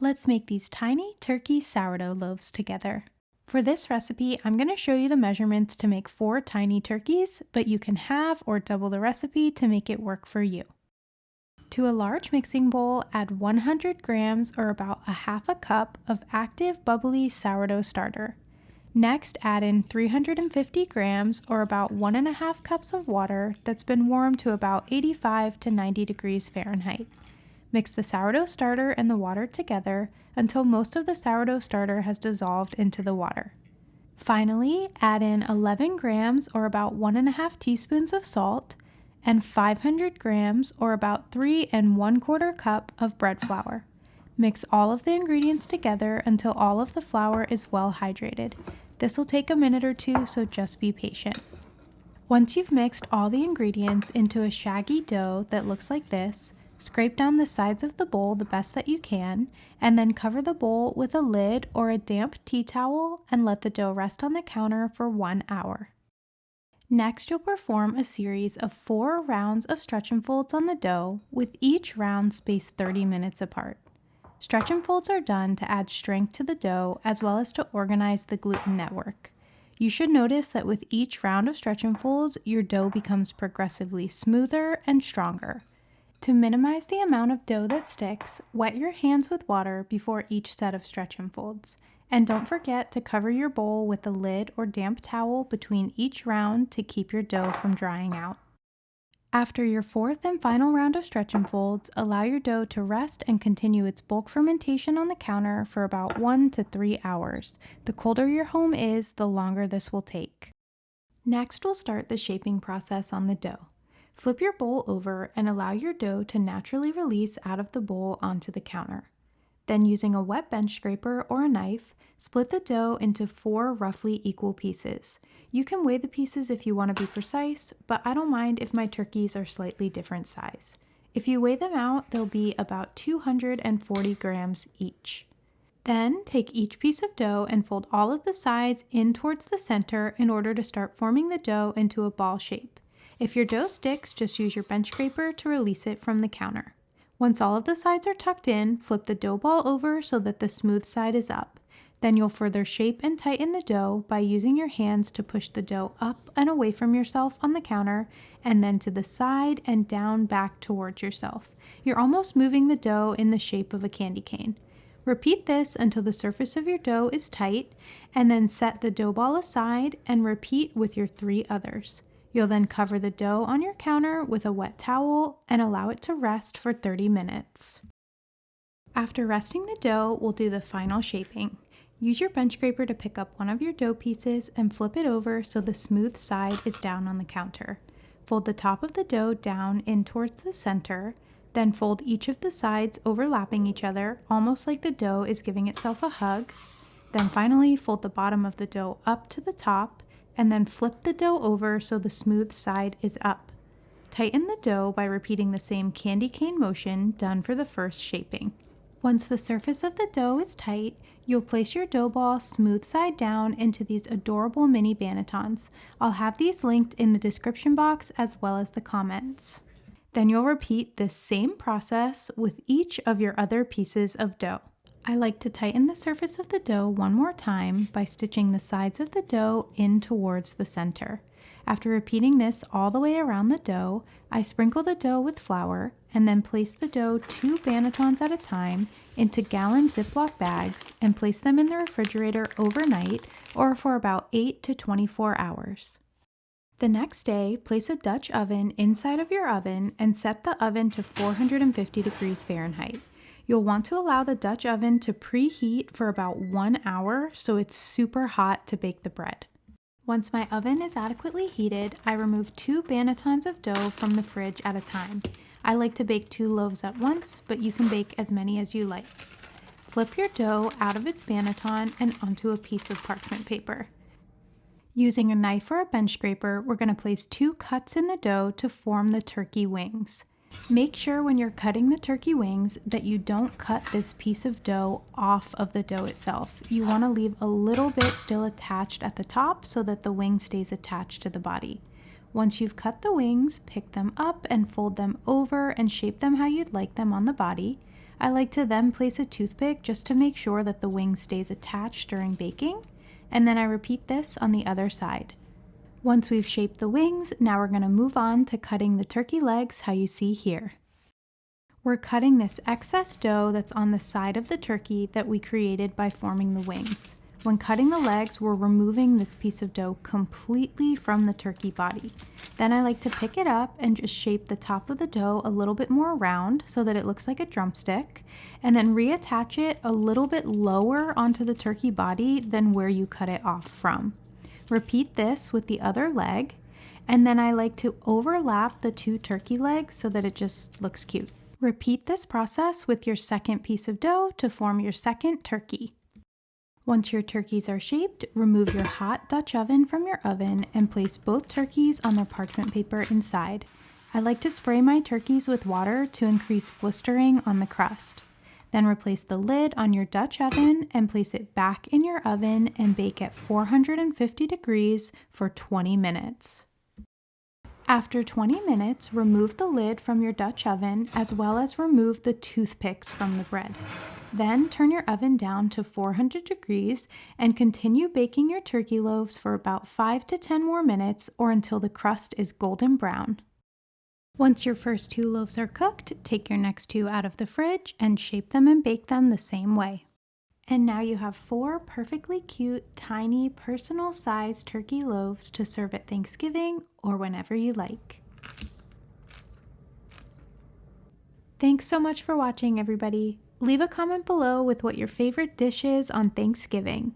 Let's make these tiny turkey sourdough loaves together. For this recipe, I'm going to show you the measurements to make 4 tiny turkeys, but you can halve or double the recipe to make it work for you. To a large mixing bowl, add 100 grams or about a half a cup of active bubbly sourdough starter. Next, add in 350 grams or about 1.5 cups of water that's been warmed to about 85 to 90 degrees Fahrenheit. Mix the sourdough starter and the water together until most of the sourdough starter has dissolved into the water. Finally, add in 11 grams or about 1.5 teaspoons of salt and 500 grams or about 3 1/4 cup of bread flour. Mix all of the ingredients together until all of the flour is well hydrated. This will take a minute or two, so just be patient. Once you've mixed all the ingredients into a shaggy dough that looks like this, scrape down the sides of the bowl the best that you can, and then cover the bowl with a lid or a damp tea towel and let the dough rest on the counter for 1 hour. Next, you'll perform a series of 4 rounds of stretch and folds on the dough, with each round spaced 30 minutes apart. Stretch and folds are done to add strength to the dough as well as to organize the gluten network. You should notice that with each round of stretch and folds, your dough becomes progressively smoother and stronger. To minimize the amount of dough that sticks, wet your hands with water before each set of stretch and folds. And don't forget to cover your bowl with a lid or damp towel between each round to keep your dough from drying out. After your 4th and final round of stretch and folds, allow your dough to rest and continue its bulk fermentation on the counter for about 1 to 3 hours. The colder your home is, the longer this will take. Next, we'll start the shaping process on the dough. Flip your bowl over and allow your dough to naturally release out of the bowl onto the counter. Then, using a wet bench scraper or a knife, split the dough into 4 roughly equal pieces. You can weigh the pieces if you want to be precise, but I don't mind if my turkeys are slightly different size. If you weigh them out, they'll be about 240 grams each. Then, take each piece of dough and fold all of the sides in towards the center in order to start forming the dough into a ball shape. If your dough sticks, just use your bench scraper to release it from the counter. Once all of the sides are tucked in, flip the dough ball over so that the smooth side is up. Then you'll further shape and tighten the dough by using your hands to push the dough up and away from yourself on the counter, and then to the side and down back towards yourself. You're almost moving the dough in the shape of a candy cane. Repeat this until the surface of your dough is tight, and then set the dough ball aside and repeat with your 3 others. You'll then cover the dough on your counter with a wet towel and allow it to rest for 30 minutes. After resting the dough, we'll do the final shaping. Use your bench scraper to pick up one of your dough pieces and flip it over so the smooth side is down on the counter. Fold the top of the dough down in towards the center, then fold each of the sides overlapping each other, almost like the dough is giving itself a hug. Then finally, fold the bottom of the dough up to the top, and then flip the dough over so the smooth side is up. Tighten the dough by repeating the same candy cane motion done for the first shaping. Once the surface of the dough is tight, you'll place your dough ball smooth side down into these adorable mini bannetons. I'll have these linked in the description box as well as the comments. Then you'll repeat this same process with each of your other pieces of dough. I like to tighten the surface of the dough one more time by stitching the sides of the dough in towards the center. After repeating this all the way around the dough, I sprinkle the dough with flour and then place the dough 2 bannetons at a time into gallon Ziploc bags and place them in the refrigerator overnight or for about 8 to 24 hours. The next day, place a Dutch oven inside of your oven and set the oven to 450 degrees Fahrenheit. You'll want to allow the Dutch oven to preheat for about 1 hour so it's super hot to bake the bread. Once my oven is adequately heated, I remove 2 bannetons of dough from the fridge at a time. I like to bake 2 loaves at once, but you can bake as many as you like. Flip your dough out of its banneton and onto a piece of parchment paper. Using a knife or a bench scraper, we're going to place 2 cuts in the dough to form the turkey wings. Make sure when you're cutting the turkey wings that you don't cut this piece of dough off of the dough itself. You want to leave a little bit still attached at the top so that the wing stays attached to the body. Once you've cut the wings, pick them up and fold them over and shape them how you'd like them on the body. I like to then place a toothpick just to make sure that the wing stays attached during baking, and then I repeat this on the other side. Once we've shaped the wings, now we're going to move on to cutting the turkey legs how you see here. We're cutting this excess dough that's on the side of the turkey that we created by forming the wings. When cutting the legs, we're removing this piece of dough completely from the turkey body. Then I like to pick it up and just shape the top of the dough a little bit more round so that it looks like a drumstick, and then reattach it a little bit lower onto the turkey body than where you cut it off from. Repeat this with the other leg, and then I like to overlap the two turkey legs so that it just looks cute. Repeat this process with your second piece of dough to form your second turkey. Once your turkeys are shaped, remove your hot Dutch oven from your oven and place both turkeys on their parchment paper inside. I like to spray my turkeys with water to increase blistering on the crust. Then replace the lid on your Dutch oven and place it back in your oven and bake at 450 degrees for 20 minutes. After 20 minutes, remove the lid from your Dutch oven as well as remove the toothpicks from the bread. Then turn your oven down to 400 degrees and continue baking your turkey loaves for about 5 to 10 more minutes or until the crust is golden brown. Once your first 2 loaves are cooked, take your next 2 out of the fridge and shape them and bake them the same way. And now you have 4 perfectly cute, tiny, personal-sized turkey loaves to serve at Thanksgiving or whenever you like. Thanks so much for watching, everybody. Leave a comment below with what your favorite dish is on Thanksgiving.